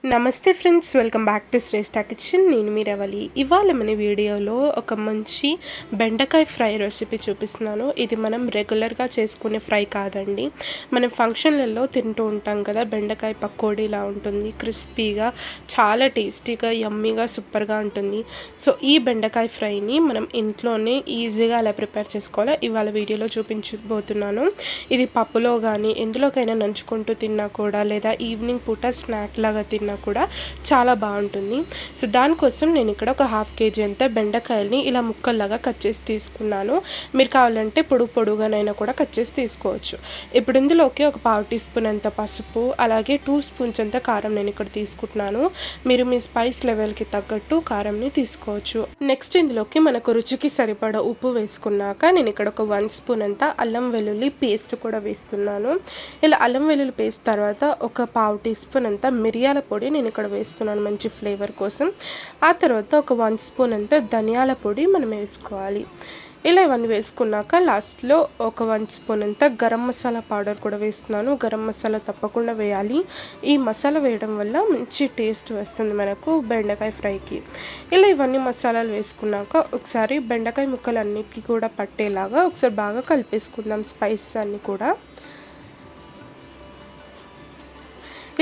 నమస్తే friends, welcome back to Shreshta kitchen. నేను మీ రవలి. ఇవాళ మన వీడియోలో ఒక మంచి బెండకాయ ఫ్రై రెసిపీ చూపిస్తున్నాను. ఇది మనం రెగ్యులర్గా చేసుకునే ఫ్రై కాదండి. మనం ఫంక్షన్లలో తింటూ ఉంటాం కదా, బెండకాయ పకోడీలా ఉంటుంది. క్రిస్పీగా, చాలా టేస్టీగా, యమ్మీగా, సూపర్గా ఉంటుంది. సో ఈ బెండకాయ ఫ్రైని మనం ఇంట్లోనే ఈజీగా ఎలా ప్రిపేర్ చేసుకోవాలో ఇవాళ వీడియోలో చూపించబోతున్నాను. ఇది పప్పులో కానీ ఎందులోకైనా నంచుకుంటూ తిన్నా కూడా, లేదా ఈవినింగ్ పూట స్నాక్ లాగా తిన్నా కూడా చాలా బాగుంటుంది. సో దానికోసం నేను ఇక్కడ ఒక హాఫ్ కేజీ అంతా బెండకాయల్ని ఇలా ముక్కల్లాగా కట్ చేసి తీసుకున్నాను. మీరు కావాలంటే పొడుగానైనా కూడా కట్ చేసి తీసుకోవచ్చు. ఇప్పుడు ఇందులోకి ఒక పావు టీ స్పూన్ అంత పసుపు, అలాగే 2 స్పూన్స్ అంత కారం నేను ఇక్కడ తీసుకుంటున్నాను. మీరు మీ స్పైస్ లెవెల్కి తగ్గట్టు కారంని తీసుకోవచ్చు. నెక్స్ట్ ఇందులోకి మనకు రుచికి సరిపడా ఉప్పు వేసుకున్నాక నేను ఇక్కడ ఒక 1 స్పూన్ అంత అల్లం వెల్లుల్లి పేస్ట్ కూడా వేస్తున్నాను. ఇలా అల్లం వెల్లుల్లి పేస్ట్ తర్వాత ఒక పావు టీ స్పూన్ అంత మిరియాల పొడి నేను ఇక్కడ వేస్తున్నాను మంచి ఫ్లేవర్ కోసం. ఆ తర్వాత ఒక 1 స్పూన్ అంత ధనియాల పొడి మనం వేసుకోవాలి. ఇలా ఇవన్నీ వేసుకున్నాక లాస్ట్లో ఒక 1 స్పూన్ అంత గరం మసాలా పౌడర్ కూడా వేస్తున్నాను. గరం మసాలా తప్పకుండా వేయాలి. ఈ మసాలా వేయడం వల్ల మంచి టేస్ట్ వస్తుంది మనకు బెండకాయ ఫ్రైకి. ఇలా ఇవన్నీ మసాలాలు వేసుకున్నాక ఒకసారి బెండకాయ ముక్కలన్నిటికీ కూడా పట్టేలాగా ఒకసారి బాగా కలిపేసుకుందాం స్పైసెస్ అన్నీ కూడా.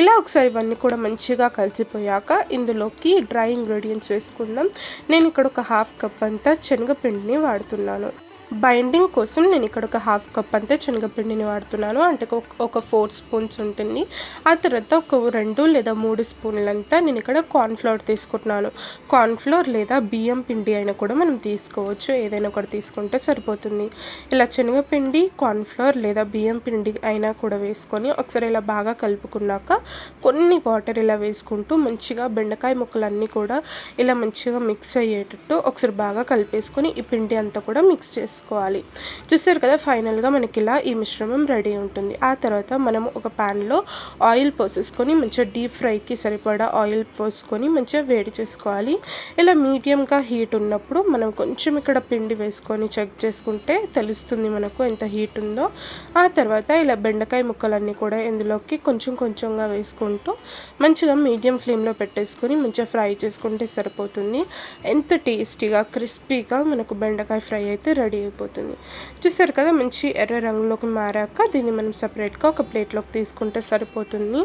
ఇలా ఒకసారి ఇవన్నీ కూడా మంచిగా కలిసిపోయాక ఇందులోకి డ్రై ఇంగ్రీడియంట్స్ వేసుకుందాం. నేను ఇక్కడ ఒక హాఫ్ కప్ అంతా శనగపిండిని వాడుతున్నాను. బైండింగ్ కోసం నేను ఇక్కడ ఒక హాఫ్ కప్ అంతా శనగపిండిని వాడుతున్నాను. అంటే ఒక 4 స్పూన్స్ ఉంటుంది. ఆ తర్వాత ఒక 2 లేదా 3 స్పూన్లంతా నేను ఇక్కడ కార్న్ఫ్లవర్ తీసుకుంటున్నాను. కార్న్ఫ్లవర్ లేదా బియ్యం పిండి అయినా కూడా మనం తీసుకోవచ్చు, ఏదైనా కూడా తీసుకుంటే సరిపోతుంది. ఇలా శనగపిండి, కార్న్ఫ్లవర్ లేదా బియ్యం పిండి అయినా కూడా వేసుకొని ఒకసారి ఇలా బాగా కలుపుకున్నాక కొన్ని వాటర్ ఇలా వేసుకుంటూ మంచిగా బెండకాయ ముక్కలన్నీ కూడా ఇలా మంచిగా మిక్స్ అయ్యేటట్టు ఒకసారి బాగా కలిపేసుకొని ఈ పిండి అంతా కూడా మిక్స్ చేసుకోవాలి. చూసారు కదా, ఫైనల్గా మనకి ఇలా ఈ మిశ్రమం రెడీ ఉంటుంది. ఆ తర్వాత మనం ఒక ప్యాన్లో ఆయిల్ పోసేసుకొని మంచిగా డీప్ ఫ్రైకి సరిపడా ఆయిల్ పోసుకొని మంచిగా వేడి చేసుకోవాలి. ఇలా మీడియంగా హీట్ ఉన్నప్పుడు మనం కొంచెం ఇక్కడ పిండి వేసుకొని చెక్ చేసుకుంటే తెలుస్తుంది మనకు ఎంత హీట్ ఉందో. ఆ తర్వాత ఇలా బెండకాయ ముక్కలన్నీ కూడా ఇందులోకి కొంచెం కొంచెంగా వేసుకుంటూ మంచిగా మీడియం ఫ్లేమ్లో పెట్టేసుకొని మంచిగా ఫ్రై చేసుకుంటే సరిపోతుంది. ఎంత టేస్టీగా, క్రిస్పీగా మనకు బెండకాయ ఫ్రై అయితే రెడీ అయిపోతుంది. చూసారు కదా, మంచి ఎర్ర రంగులోకి మారాక దీన్ని మనం సపరేట్గా ఒక ప్లేట్లోకి తీసుకుంటే సరిపోతుంది.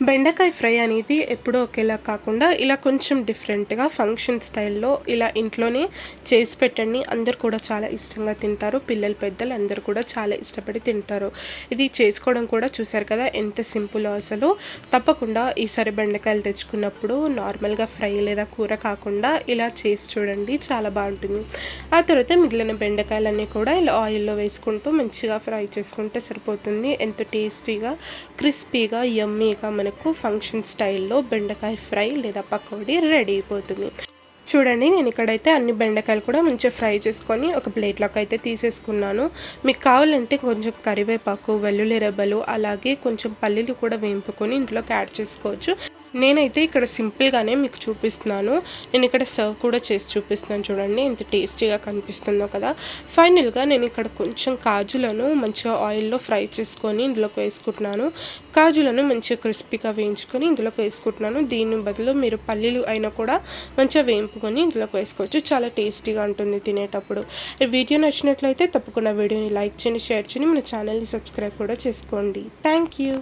బెండకాయ ఫ్రై అనేది ఎప్పుడూ ఒకేలా కాకుండా ఇలా కొంచెం డిఫరెంట్గా ఫంక్షన్ స్టైల్లో ఇలా ఇంట్లోనే చేసి పెట్టండి. అందరు కూడా చాలా ఇష్టంగా తింటారు. పిల్లలు, పెద్దలు అందరూ కూడా చాలా ఇష్టపడి తింటారు. ఇది చేసుకోవడం కూడా చూసారు కదా ఎంత సింపుల్. అసలు తప్పకుండా ఈసారి బెండకాయలు తెచ్చుకున్నప్పుడు నార్మల్గా ఫ్రై లేదా కూర కాకుండా ఇలా చేసి చూడండి, చాలా బాగుంటుంది. ఆ తర్వాత మిగిలిన బెండకాయలన్నీ కూడా ఇలా ఆయిల్లో వేసుకుంటూ మంచిగా ఫ్రై చేసుకుంటే సరిపోతుంది. ఎంత టేస్టీగా, క్రిస్పీగా, యమ్మీగా మనకు ఫంక్షన్ స్టైల్లో బెండకాయ ఫ్రై లేదా పకోడీ రెడీ అయిపోతుంది. చూడండి, నేను ఇక్కడైతే అన్ని బెండకాయలు కూడా మంచిగా ఫ్రై చేసుకొని ఒక ప్లేట్లోకి అయితే తీసేసుకున్నాను. మీకు కావాలంటే కొంచెం కరివేపాకు, వెల్లుల్లి రెబ్బలు, అలాగే కొంచెం పల్లీలు కూడా వేయింపుకొని ఇందులోకి యాడ్ చేసుకోవచ్చు. నేనైతే ఇక్కడ సింపుల్గానే మీకు చూపిస్తున్నాను. నేను ఇక్కడ సర్వ్ కూడా చేసి చూపిస్తున్నాను. చూడండి ఎంత టేస్టీగా కనిపిస్తుందో కదా. ఫైనల్గా నేను ఇక్కడ కొంచెం కాజులను మంచిగా ఆయిల్లో ఫ్రై చేసుకొని ఇందులోకి వేసుకుంటున్నాను. కాజులను మంచిగా క్రిస్పీగా వేయించుకొని ఇందులోకి వేసుకుంటున్నాను. దీని బదులు మీరు పల్లీలు అయినా కూడా మంచిగా వేయింపుకొని ఇందులోకి వేసుకోవచ్చు. చాలా టేస్టీగా ఉంటుంది తినేటప్పుడు. ఈ వీడియో నచ్చినట్లయితే తప్పకుండా వీడియోని లైక్ చేయండి, షేర్ చేయండి, మన ఛానల్ని సబ్స్క్రైబ్ కూడా చేసుకోండి. Thank you.